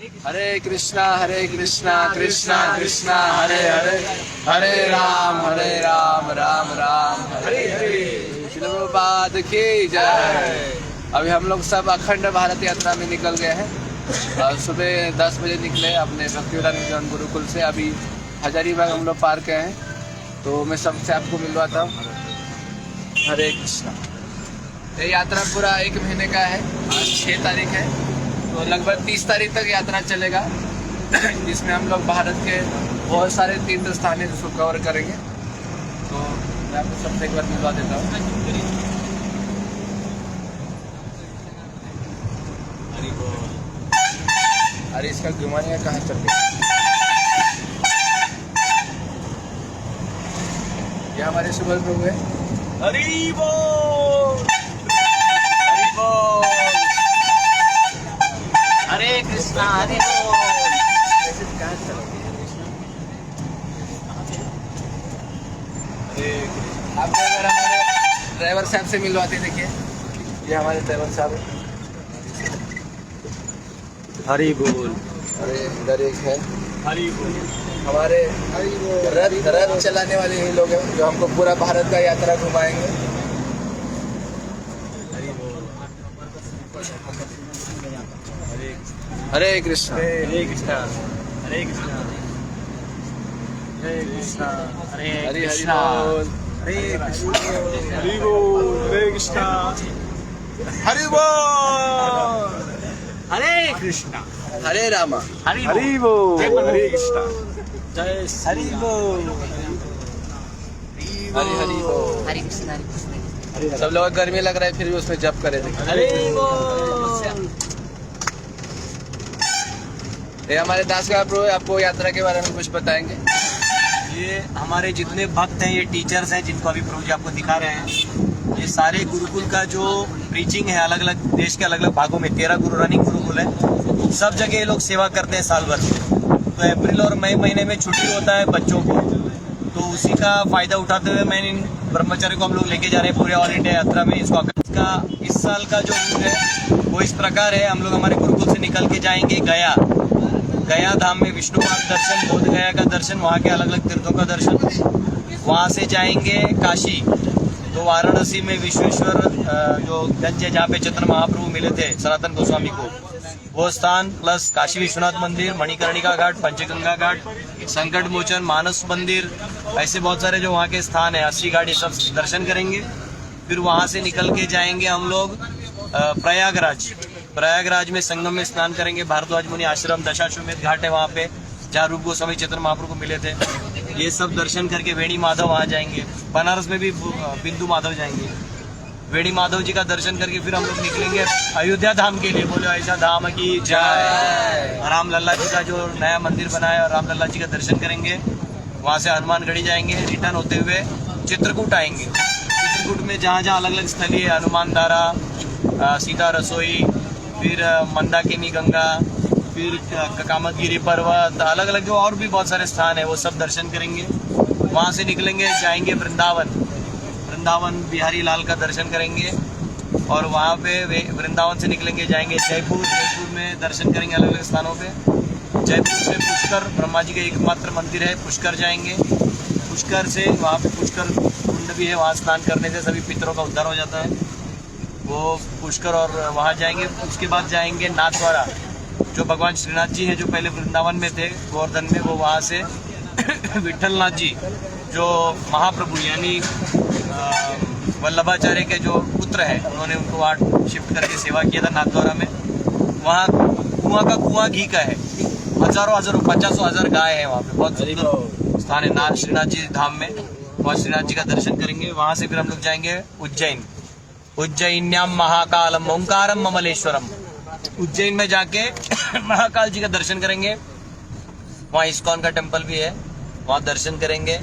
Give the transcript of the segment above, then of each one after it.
हरे कृष्णा कृष्णा कृष्णा हरे हरे, हरे राम राम राम हरे हरे। श्रील प्रभुपाद की जय। अभी हम लोग सब अखंड भारत यात्रा में निकल गए हैं। सुबह 10 बजे निकले अपने भक्तिवेदांत गुरुकुल से। अभी हजारीबाग हम लोग पार गए हैं, तो मैं सबसे आपको मिलवाता हूँ। हरे कृष्णा। ये यात्रा पूरा 1 महीने का है। आज 6 तारीख है, तो लगभग 30 तारीख तक यात्रा चलेगा, जिसमें हम लोग भारत के बहुत सारे तीर्थ स्थान है जिसको कवर करेंगे। तो मैं आपको सबसे एक बार मिलवा देता हूँ। अरे इसका घुमाने कहाँ चल गया? ये हमारे सुबह प्रभु है। हरि बोल, हरि बोल, हरे कृष्णा हरि बोल। कहाँ चल गया? आप अगर हमारे ड्राइवर साहब से मिलवाते, देखिए ये हमारे ड्राइवर साहब है। हरि बोल। अरे इधर एक है हरि बोल। हमारे रथ चलाने वाले ही लोग हैं जो हमको पूरा भारत का यात्रा घुमाएंगे। हरे कृष्णा हरे कृष्णा हरे कृष्णा हरे कृष्णा हरे हरि कृष्णा हरि बोल, हरि बोल, हरे कृष्णा हरि बोल, हरे कृष्णा हरे रामा हरि बोल, हरे कृष्णा जय हरि बोल, हरि हरि बोल। हरे कृष्णा हरे कृष्णा। सब लोग गर्मी लग रहा है फिर भी उसमें जप करे। हरि बोल। ये हमारे दास का प्रभु आपको यात्रा के बारे में कुछ बताएंगे। ये हमारे जितने भक्त हैं, ये टीचर्स हैं जिनको अभी प्रभु जी आपको दिखा रहे हैं। ये सारे गुरुकुल का जो प्रीचिंग है, अलग अलग देश के अलग अलग भागों में 13 गुरु रनिंग गुरुकुल है। सब जगह ये लोग सेवा करते हैं साल भर। तो अप्रैल और मई महीने में छुट्टी होता है बच्चों को, तो उसी का फायदा उठाते हुए मैंने इन ब्रह्मचारी को हम लोग लेके जा रहे हैं पूरे ऑल इंडिया यात्रा में। इसका इस साल का जो रूट है वो इस प्रकार है। हम लोग हमारे गुरुकुल से निकल के जाएंगे गया धाम में विष्णु पाद दर्शन, बोध गया का दर्शन, वहाँ के अलग अलग तीर्थों का दर्शन। वहाँ से जाएंगे काशी, तो वाराणसी में विश्वेश्वर जो गंज है जहाँ पे चैतन्य महाप्रभु मिले थे सनातन गोस्वामी को, वो स्थान, प्लस काशी विश्वनाथ मंदिर, मणिकर्णिका घाट, पंचगंगा घाट, संकट मोचन, मानस मंदिर, ऐसे बहुत सारे जो वहाँ के स्थान है, 80 घाट, ये सब दर्शन करेंगे। फिर वहाँ से निकल के जाएंगे हम लोग प्रयागराज में संगम में स्नान करेंगे। भारद्वाज मुनि आश्रम, दशाश्वमेध घाट है वहाँ पे जहाँ रूप गोस्वामी चैतन्य महाप्रभु को मिले थे। ये सब दर्शन करके वेणी माधव वहाँ जाएंगे। बनारस में भी बिंदु माधव जाएंगे। वेणी माधव जी का दर्शन करके फिर हम लोग निकलेंगे अयोध्या धाम के लिए। बोलो ऐसा धाम की जय। राम लल्ला जी का जो नया मंदिर बना है, राम लल्ला जी का दर्शन करेंगे। वहाँ से हनुमानगढ़ी जाएंगे, रिटर्न होते हुए चित्रकूट आएंगे। चित्रकूट में जहाँ जहाँ अलग अलग स्थली है, हनुमान धारा, सीता रसोई, फिर मंदाकिनी गंगा, फिर कामतगिरी पर्वत, अलग अलग जो और भी बहुत सारे स्थान है वो सब दर्शन करेंगे। वहाँ से निकलेंगे, जाएंगे वृंदावन बिहारी लाल का दर्शन करेंगे। और वहाँ पे वृंदावन से निकलेंगे, जाएंगे जयपुर में दर्शन करेंगे अलग अलग स्थानों पे। जयपुर से पुष्कर, ब्रह्मा जी का एकमात्र मंदिर है, पुष्कर जाएंगे। पुष्कर से वहाँ पे पुष्कर कुंड भी है, वहाँ स्नान करने से सभी पितरों का उद्धार हो जाता है। वो पुष्कर और वहाँ जाएंगे। उसके बाद जाएंगे नाथद्वारा, जो भगवान श्रीनाथ जी हैं जो पहले वृंदावन में थे गोवर्धन में, वो वहाँ से विठलनाथ जी जो महाप्रभु यानी वल्लभाचार्य के जो पुत्र हैं, उन्होंने उनको वहाँ शिफ्ट करके सेवा किया था नाथद्वारा में। वहाँ कुआं घी का है, हजारों 50,000 गाय है वहाँ पे। बहुत सुंदर स्थान है नाथ श्रीनाथ जी धाम में। वहाँ श्रीनाथ जी का दर्शन करेंगे। वहाँ से फिर हम लोग जाएंगे उज्जैन्याम महाकालम ओंकारम ममलेश्वरम। उज्जैन में जाके महाकाल जी का दर्शन करेंगे। वहाँ इस्कॉन का टेम्पल भी है, वहाँ दर्शन करेंगे।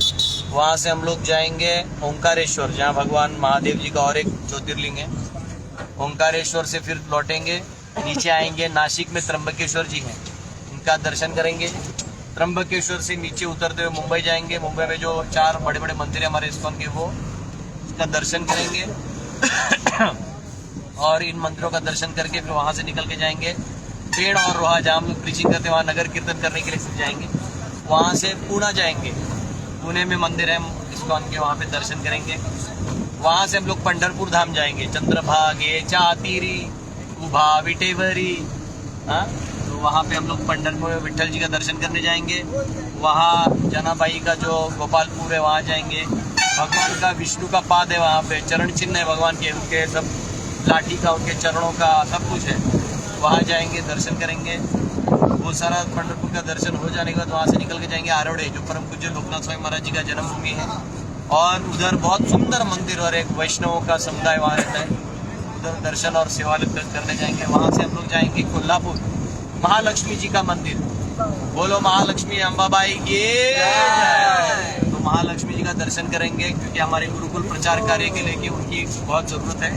वहाँ से हम लोग जाएंगे ओंकारेश्वर, जहाँ भगवान महादेव जी का और एक ज्योतिर्लिंग है। ओंकारेश्वर से फिर लौटेंगे, नीचे आएंगे, नासिक में त्र्यंबकेश्वर जी हैं, इनका दर्शन करेंगे। त्र्यंबकेश्वर से नीचे उतरते हुए मुंबई जाएंगे। मुंबई में जो 4 बड़े बड़े मंदिर है हमारे इस्कॉन के, वो उसका दर्शन करेंगे। और इन मंदिरों का दर्शन करके फिर वहाँ से निकल के जाएंगे सेण और रोहा जहाँ हम लोग प्रीचिंग करते हैं, वहाँ नगर कीर्तन करने के लिए फिर जाएंगे। वहाँ से पुणे जाएंगे, पुणे में मंदिर है इस्कॉन के, वहाँ पे दर्शन करेंगे। वहाँ से हम लोग पंढरपुर धाम जाएंगे, चंद्रभागे चातिरी उभा विटेवरी, हाँ, तो वहाँ पे हम लोग पंढरपुर में विट्ठल जी का दर्शन करने जाएंगे। वहाँ जनाबाई का जो गोपालपुर है वहाँ जाएंगे। भगवान का विष्णु का पाद है, वहाँ पे चरण चिन्ह है भगवान के, उनके सब लाठी का, उनके चरणों का सब कुछ है, वहाँ जाएंगे दर्शन करेंगे। वो सारा पंढरपुर का दर्शन हो जाने के बाद वहाँ से निकल के जाएंगे आरोड़े, जो परम पूज्य लोकनाथ स्वामी महाराज जी का जन्मभूमि है। और उधर बहुत सुंदर मंदिर और एक वैष्णवों का समुदाय वहाँ रहता है, उधर दर्शन और सेवा करने जाएंगे। वहाँ से हम लोग जाएंगे कोल्हापुर, महालक्ष्मी जी का मंदिर। बोलो महालक्ष्मी अंबाबाई की जय। तो महालक्ष्मी जी का दर्शन करेंगे, क्योंकि हमारे गुरुकुल प्रचार कार्य के लिए कि उनकी बहुत जरूरत है।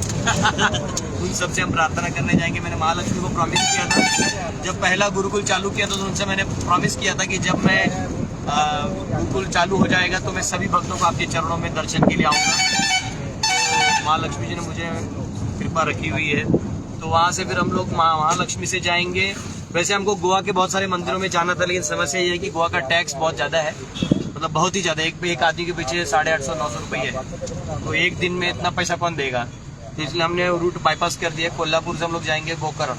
उन सबसे हम प्रार्थना करने जाएंगे। मैंने महालक्ष्मी को प्रॉमिस किया था, जब पहला गुरुकुल चालू किया था तो उनसे मैंने प्रॉमिस किया था कि जब मैं गुरुकुल चालू हो जाएगा तो मैं सभी भक्तों को आपके चरणों में दर्शन के लिए आऊँगा। तो महालक्ष्मी जी ने मुझे कृपा रखी हुई है। तो वहाँ से फिर हम लोग महालक्ष्मी से जाएंगे। वैसे हमको गोवा के बहुत सारे मंदिरों में जाना था, लेकिन समस्या ये है कि गोवा का टैक्स बहुत ज़्यादा है, मतलब बहुत ही ज़्यादा। एक आदमी के पीछे 850-900 रुपये है, तो एक दिन में इतना पैसा कौन देगा। तो इसलिए हमने रूट बाईपास कर दिया। कोल्हापुर से हम लोग जाएंगे गोकर्ण,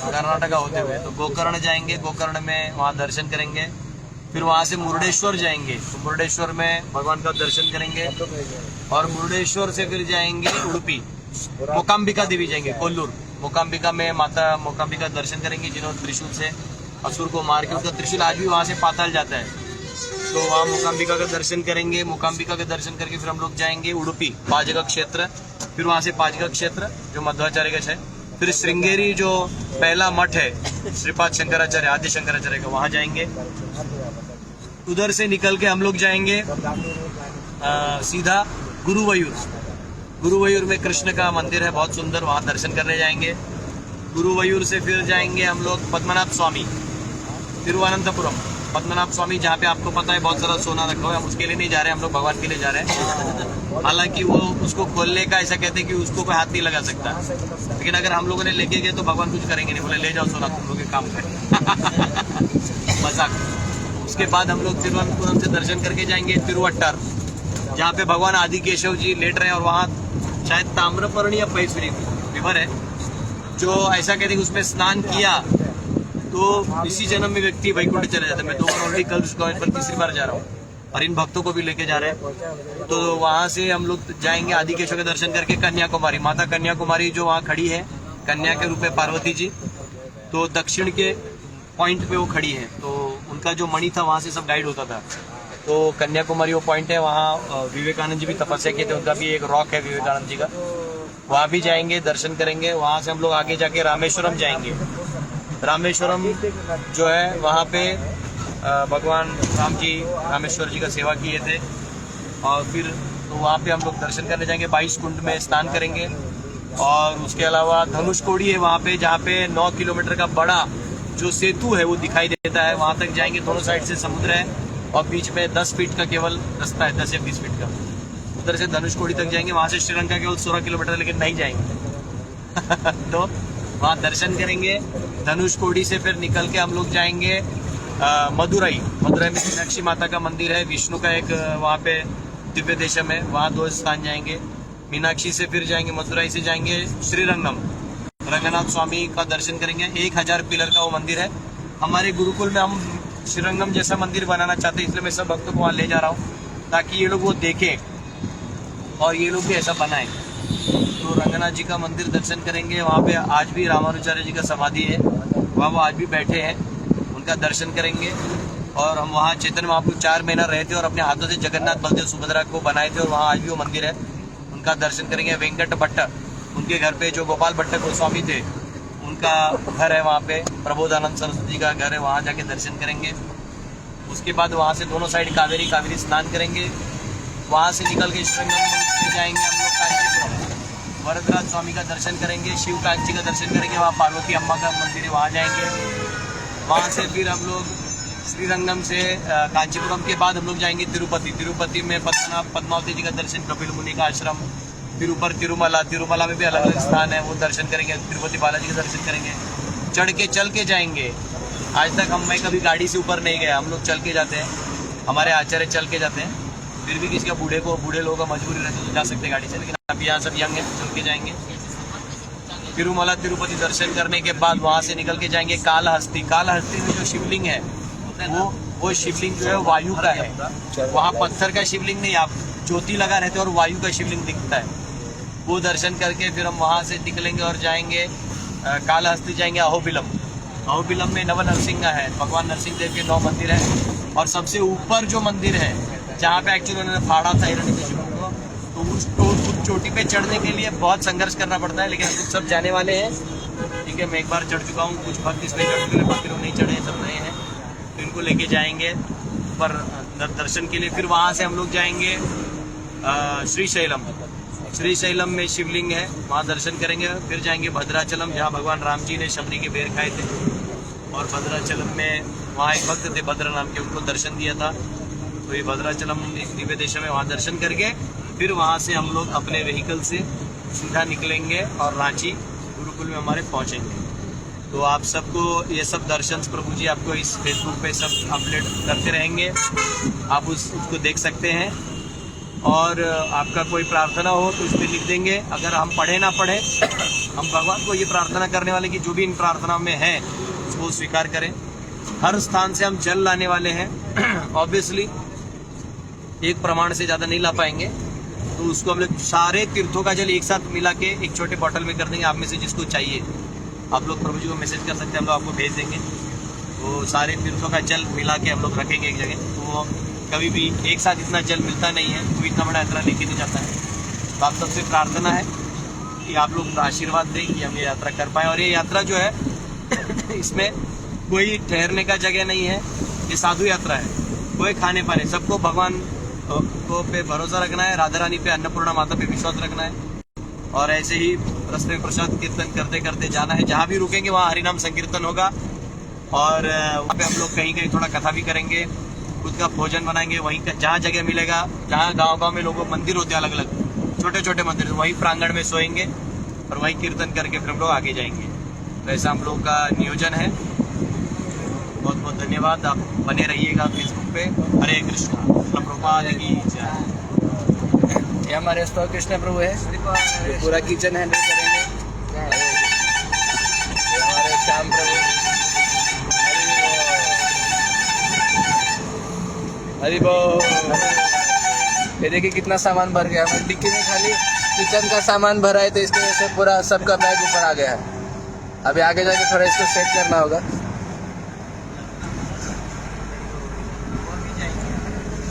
कर्नाटका होते हुए, तो गोकर्ण जाएंगे। गोकर्ण में वहाँ दर्शन करेंगे। फिर वहाँ से मुरुडेश्वर जाएंगे, तो मुरुडेश्वर में भगवान का दर्शन करेंगे। और मुरुडेश्वर से फिर जाएंगे उडुपी, मोकाम्बिका देवी जाएंगे, कोल्लूर। मोकाम्बिका में माता मोकाम्बिका दर्शन करेंगे, जिन्होंने त्रिशूल से असुर को मार के, उसका त्रिशूल आज भी वहाँ से पाताल जाता है, तो वहाँ मोकाम्बिका का दर्शन करेंगे। मोकाम्बिका का दर्शन करके फिर हम लोग जाएंगे उडुपी, पाजका क्षेत्र। फिर वहाँ से पाजका क्षेत्र जो मध्वाचार्य का है। फिर श्रृंगेरी जो पहला मठ है श्रीपाद शंकराचार्य, आदि शंकराचार्य का, वहाँ जाएंगे। उधर से निकल के हम लोग जाएंगे सीधा गुरुवायूर। गुरुवायूर में कृष्ण का मंदिर है बहुत सुंदर, वहाँ दर्शन करने जाएंगे। गुरुवायूर से फिर जाएंगे हम लोग पद्मनाभ स्वामी, तिरुवनंतपुरम। पद्मनाभ स्वामी जहाँ पे आपको पता है बहुत सारा सोना रखा हुआ है, हम उसके लिए नहीं जा रहे हैं, हम लोग भगवान के लिए जा रहे हैं। हालांकि वो उसको खोलने का ऐसा कहते हैं कि उसको कोई हाथ नहीं लगा सकता, लेकिन अगर हम लोगों ने लेके गए तो भगवान कुछ करेंगे नहीं, बोले ले जाओ सोना, तुम लोग के काम करें। मजाक। उसके बाद हम लोग तिरुवनंतपुरम से दर्शन करके जाएंगे तिरुवट्टार, जहाँ पे भगवान आदि केशव जी लेट रहे हैं। और वहाँ शायद ताम्रपर्णी या पैसुरी रिवर है, जो ऐसा कहते हैं कि उसमें स्नान किया तो इसी जन्म में व्यक्ति वैकुंठ चले जाता है। मैं 2 बार ऑलरेडी कल पर तीसरी बार जा रहा हूँ, और इन भक्तों को भी लेके जा रहे हैं। तो वहाँ से हम लोग जाएंगे आदि केशव के दर्शन करके कन्याकुमारी, माता कन्याकुमारी जो वहाँ खड़ी है, कन्या के रूप में पार्वती जी, तो दक्षिण के पॉइंट पे वो खड़ी है। तो उनका जो मणि था वहाँ से सब गाइड होता था। तो कन्याकुमारी वो पॉइंट है, वहाँ विवेकानंद जी भी तपस्या किए थे, उनका भी एक रॉक है विवेकानंद जी का, वहाँ भी जाएंगे दर्शन करेंगे। वहाँ से हम लोग आगे जाके रामेश्वरम जाएंगे। रामेश्वरम जो है वहाँ पे भगवान राम जी रामेश्वर जी का सेवा किए थे, और फिर तो वहाँ पे हम लोग दर्शन करने जाएंगे। 22 कुंड में स्नान करेंगे। और उसके अलावा धनुषकोडी है वहाँ पे, जहाँ पे 9 किलोमीटर का बड़ा जो सेतु है वो दिखाई देता है, वहाँ तक जाएंगे। दोनों साइड से समुद्र है और बीच में 10 फीट का केवल रास्ता है, 10 या 20 फीट का। उधर से धनुषकोडी तक जाएंगे। वहाँ से श्रीलंका केवल 16 किलोमीटर, लेकिन नहीं जाएंगे। तो वहाँ दर्शन करेंगे। धनुषकोडी से फिर निकल के हम लोग जाएंगे मदुरई। मदुरई में मीनाक्षी माता का मंदिर है, विष्णु का एक वहाँ पे दिव्य देशम है, वहाँ 2 स्थान जाएंगे। मीनाक्षी से फिर जाएंगे, मदुरई से जाएंगे श्रीरंगम, रंगनाथ स्वामी का दर्शन करेंगे। 1000 पिलर का वो मंदिर है। हमारे गुरुकुल में हम श्रीरंगम जैसा मंदिर बनाना चाहते हैं, इसलिए मैं सब भक्तों को वहाँ ले जा रहा हूँ, ताकि ये लोग वो देखें और ये लोग भी ऐसा बनाएं। तो रंगनाथ जी का मंदिर दर्शन करेंगे। वहाँ पे आज भी रामानुचार्य जी का समाधि है, वहाँ वो आज भी बैठे हैं, उनका दर्शन करेंगे। और हम वहाँ चैतन्य महाप्रभु 4 महीना रहे थे और अपने हाथों से जगन्नाथ बलदेव सुभद्रा को बनाए थे, और वहाँ आज भी वो मंदिर है, उनका दर्शन करेंगे। वेंकट भट्ट, उनके घर पे जो गोपाल भट्ट गोस्वामी थे, उनका घर है वहाँ पे, प्रबोधानंद सरस्वती का घर है, वहाँ जाके दर्शन करेंगे। उसके बाद वहाँ से दोनों साइड कावेरी स्नान करेंगे। वहाँ से निकल के श्रीरंगम से जाएंगे हम लोग कांचीपुरम, वरदराज स्वामी का दर्शन करेंगे, शिव कांची का दर्शन करेंगे, वहाँ पार्वती अम्मा का मंदिर है, वहाँ जाएंगे। वहाँ से फिर हम लोग श्रीरंगम से कांचीपुरम के बाद हम लोग जाएंगे तिरुपति। तिरुपति में पद्मावती जी का दर्शन, कपिल मुनि का आश्रम, फिर ऊपर तिरुमला में भी अलग अलग स्थान है, वो दर्शन करेंगे। तिरुपति बालाजी का दर्शन करेंगे। चढ़ के चल के जाएंगे। आज तक मैं कभी गाड़ी से ऊपर नहीं गया, हम लोग चल के जाते हैं, हमारे आचार्य चल के जाते हैं। फिर भी किसी का बूढ़े लोगों का मजबूरी रहती है तो जा सकते हैं गाड़ी से, लेकिन अब यहाँ सब यंग है, चल के जाएंगे। तिरुमला तिरुपति दर्शन करने के बाद वहाँ से निकल के जाएंगे कालहस्ती। कालहस्ती में जो शिवलिंग है वो शिवलिंग जो है वायु का है। वहाँ पत्थर का शिवलिंग नहीं, आप ज्योति लगा रहते हैं और वायु का शिवलिंग दिखता है। वो दर्शन करके फिर हम वहाँ से निकलेंगे और जाएंगे कालहस्ती, जाएंगे अहोबिलम। अहोबिलम में नव नरसिंह है, भगवान नरसिंह देव के 9 मंदिर हैं। और सबसे ऊपर जो मंदिर है जहाँ पे एक्चुअली उन्होंने फाड़ा था हिरण्यकशिपु को, तो उस चोटी पे चढ़ने के लिए बहुत संघर्ष करना पड़ता है, लेकिन हम लोग सब जाने वाले हैं। ठीक है, मैं एक बार चढ़ चुका हूँ, कुछ भक्त इस पे चढ़ चुके हैं, बाकी लोग नहीं चढ़े, सब नए हैं। तो इनको लेके जाएंगे पर दर्शन के लिए। फिर वहाँ से हम लोग जाएंगे श्रीशैलम। श्रीशैलम में शिवलिंग है, वहाँ दर्शन करेंगे। फिर जाएंगे भद्राचलम, जहाँ भगवान राम जी ने शबरी के बेर खाए थे। और भद्राचलम में वहाँ एक भक्त थे भद्र नाम के, उनको दर्शन दिया था। तो ये भद्राचलम एक दिव्य देश में, वहाँ दर्शन करके फिर वहाँ से हम लोग अपने व्हीकल से सीधा निकलेंगे और रांची गुरुकुल में हमारे पहुँचेंगे। तो आप सबको ये सब दर्शन प्रभु जी आपको इस फेसबुक पे सब अपडेट करते रहेंगे, आप उसको देख सकते हैं। और आपका कोई प्रार्थना हो तो उस पर लिख देंगे। अगर हम पढ़े ना पढ़े, हम भगवान को ये प्रार्थना करने वाले कि जो भी इन प्रार्थना में है उसको स्वीकार करें। हर स्थान से हम जल लाने वाले हैं। ऑब्वियसली एक प्रमाण से ज़्यादा नहीं ला पाएंगे, तो उसको हम लोग सारे तीर्थों का जल एक साथ मिला के एक छोटे बॉटल में कर देंगे। आप में से जिसको चाहिए आप लोग प्रभु जी को मैसेज कर सकते हैं, हम लोग आपको भेज देंगे। तो सारे तीर्थों का जल मिला के हम लोग रखेंगे एक जगह। तो वो कभी भी एक साथ इतना जल मिलता नहीं है, कोई इतना बड़ा यात्रा लेके नहीं जाता है। तो आप सबसे प्रार्थना है कि आप लोग आशीर्वाद दें कि हम ये यात्रा कर पाएँ। और ये यात्रा जो है इसमें कोई ठहरने का जगह नहीं है, ये साधु यात्रा है। कोई खाने पाने, सबको भगवान को पे भरोसा रखना है, राधा रानी पे, अन्नपूर्णा माता पे विश्वास रखना है। और ऐसे ही रास्ते में प्रसाद कीर्तन करते करते जाना है। जहाँ भी रुकेंगे वहाँ हरिनाम संकीर्तन होगा। और वहाँ पे हम लोग कहीं कहीं थोड़ा कथा भी करेंगे, खुद का भोजन बनाएंगे। वहीं का जहाँ जगह मिलेगा, जहाँ गांव में लोगों मंदिर होते हैं अलग अलग छोटे छोटे मंदिर, वहीं प्रांगण में सोएंगे और वहीं कीर्तन करके फिर हम लोग आगे जाएंगे। तो ऐसा हम लोग का नियोजन है। बहुत बहुत धन्यवाद, आप बने रहिएगा फेसबुक पे। हरे कृष्णा, प्रभुपाद की जय। ये हमारे स्तव कृष्ण प्रभु है, ये पूरा किचन हैंडल करेंगे। ये हमारे श्याम प्रभु, हरि बोल। ये देखिए कितना सामान भर गया, हमारी डिक्की में खाली किचन का सामान भरा है, तो इसकी वजह से पूरा सबका बैग ऊपर आ गया है। अभी आगे जाके थोड़ा इसको सेट करना होगा।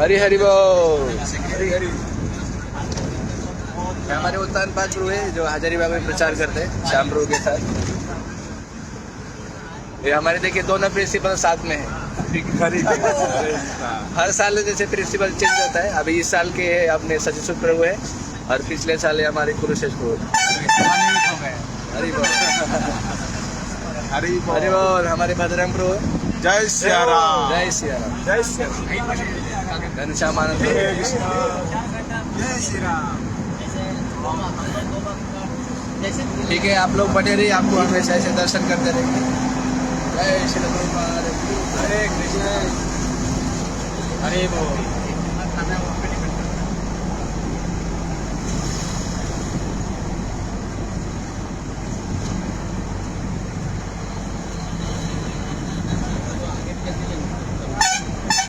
हरि हरि बोल, हरि हरि। हमारे उत्तान पांच प्रभु है जो हजारीबाग में प्रचार करते हैं श्याम प्रभु के साथ। ये हमारे देखिए दोनों प्रिंसिपल साथ में है। हर साल जैसे प्रिंसिपल चेंज होता है, अभी इस साल के अपने सचिव प्रभु है और पिछले साल हमारे कुरुशेष प्रभु। हरि बोल, हरि बोल। हमारे भद्रंग प्रभु है। जय सिया राम, जय सिया राम, जय सिया घनश्याम आनंद प्रभु। जय श्री राम। ठीक है, आप लोग बने रहिए, आपको हमेशा ऐसे दर्शन करते रहेंगे। जय श्री प्रभुपाद, हरे कृष्ण, हरे बोल।